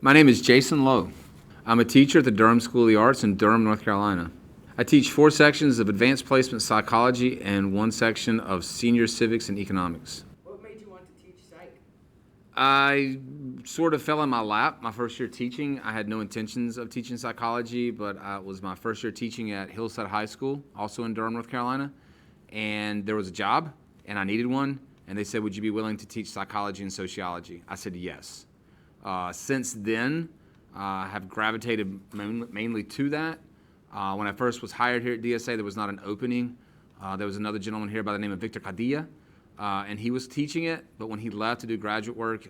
My name is Jason Lowe. I'm a teacher at the Durham School of the Arts in Durham, North Carolina. I teach 4 sections of advanced placement psychology and 1 section of senior civics and economics. What made you want to teach psych? I sort of fell in my lap my first year teaching. I had no intentions of teaching psychology, but it was my first year teaching at Hillside High School, also in Durham, North Carolina. And there was a job, and I needed one. And they said, would you be willing to teach psychology and sociology? I said yes. Since then, I have gravitated mainly to that. When I first was hired here at DSA, there was not an opening. There was another gentleman here by the name of Victor Cadilla, and he was teaching it, but when he left to do graduate work,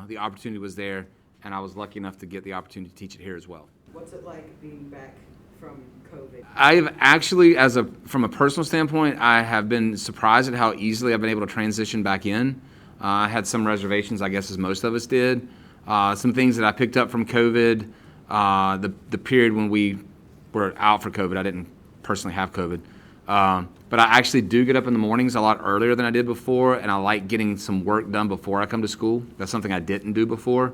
the opportunity was there, and I was lucky enough to get the opportunity to teach it here as well. What's it like being back from COVID? I've actually, from a personal standpoint, I have been surprised at how easily I've been able to transition back in. I had some reservations, I guess, as most of us did. Some things that I picked up from COVID, the period when we were out for COVID. I didn't personally have COVID. But I actually do get up in the mornings a lot earlier than I did before, and I like getting some work done before I come to school. That's something I didn't do before.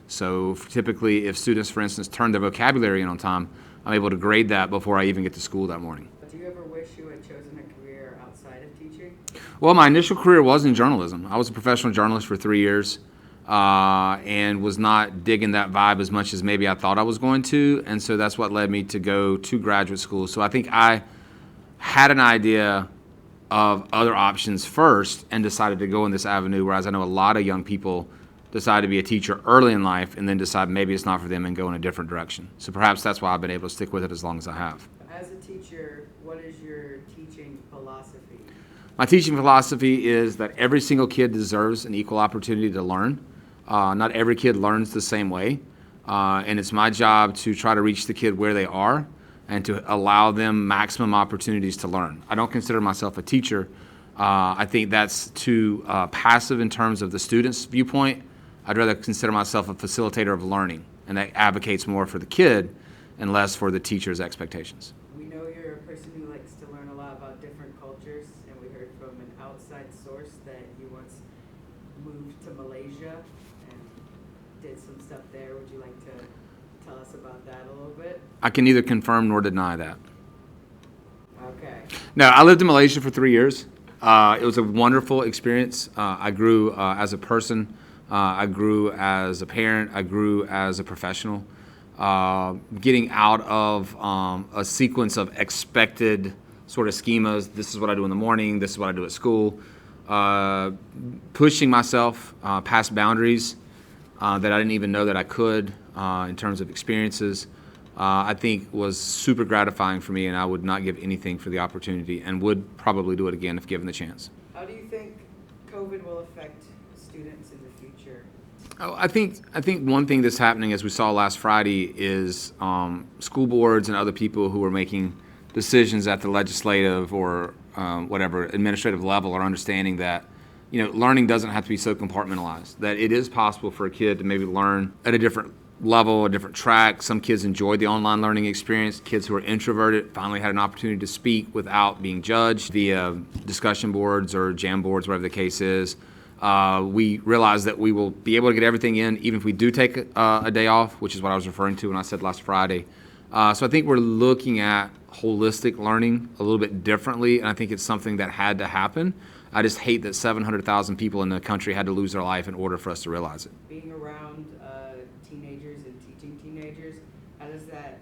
So typically, if students, for instance, turn their vocabulary in on time, I'm able to grade that before I even get to school that morning. Do you ever wish you had chosen a career outside of teaching? Well, my initial career was in journalism. I was a professional journalist for 3 years. And was not digging that vibe as much as maybe I thought I was going to, and so that's what led me to go to graduate school. So I think I had an idea of other options first and decided to go in this avenue, whereas I know a lot of young people decide to be a teacher early in life and then decide maybe it's not for them and go in a different direction. So perhaps that's why I've been able to stick with it as long as I have. As a teacher, what is your teaching philosophy? My teaching philosophy is that every single kid deserves an equal opportunity to learn. Not every kid learns the same way, and it's my job to try to reach the kid where they are and to allow them maximum opportunities to learn. I don't consider myself a teacher. I think that's too passive in terms of the student's viewpoint. I'd rather consider myself a facilitator of learning, and that advocates more for the kid and less for the teacher's expectations. We know you're a person who likes to learn a lot about different cultures, and we heard from an outside source that you once moved to Malaysia and did some stuff there. Would you like to tell us about that a little bit? I can neither confirm nor deny that. Okay. No, I lived in Malaysia for 3 years. It was a wonderful experience. I grew as a person. I grew as a parent. I grew as a professional. Getting out of a sequence of expected sort of schemas. This is what I do in the morning. This is what I do at school. Pushing myself past boundaries that I didn't even know that I could in terms of experiences, I think was super gratifying for me, and I would not give anything for the opportunity and would probably do it again if given the chance. How do you think COVID will affect students in the future? Oh, I think one thing that's happening, as we saw last Friday, is school boards and other people who are making decisions at the legislative or whatever administrative level are understanding that learning doesn't have to be so compartmentalized, that it is possible for a kid to maybe learn at a different level, a different track. Some kids enjoyed the online learning experience. Kids who are introverted finally had an opportunity to speak without being judged via discussion boards or jam boards, whatever the case is. We realize that we will be able to get everything in even if we do take a day off, which is what I was referring to when I said last Friday. So I think we're looking at holistic learning a little bit differently, and I think it's something that had to happen. I just hate that 700,000 people in the country had to lose their life in order for us to realize it. Being around teenagers and teaching teenagers, how does that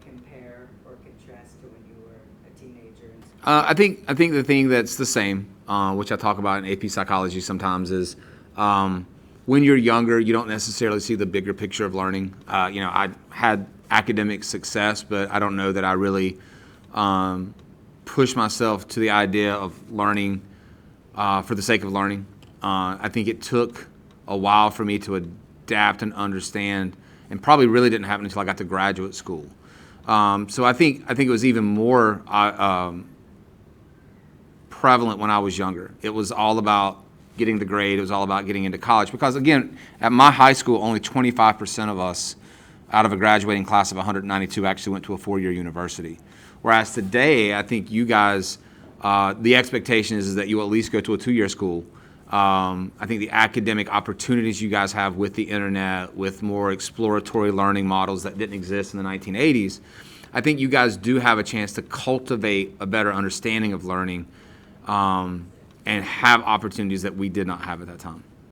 compare or contrast to when you were a teenager? I think the thing that's the same, which I talk about in AP psychology sometimes, is when you're younger, you don't necessarily see the bigger picture of learning. I had academic success, but I don't know that I really push myself to the idea of learning for the sake of learning. I think it took a while for me to adapt and understand, and probably really didn't happen until I got to graduate school. So I think it was even more prevalent when I was younger. It was all about getting the grade. It was all about getting into college. Because again, at my high school, only 25% of us out of a graduating class of 192 actually went to a 4-year university. Whereas today, I think you guys, the expectation is that you at least go to a 2-year school. I think the academic opportunities you guys have with the internet, with more exploratory learning models that didn't exist in the 1980s, I think you guys do have a chance to cultivate a better understanding of learning and have opportunities that we did not have at that time.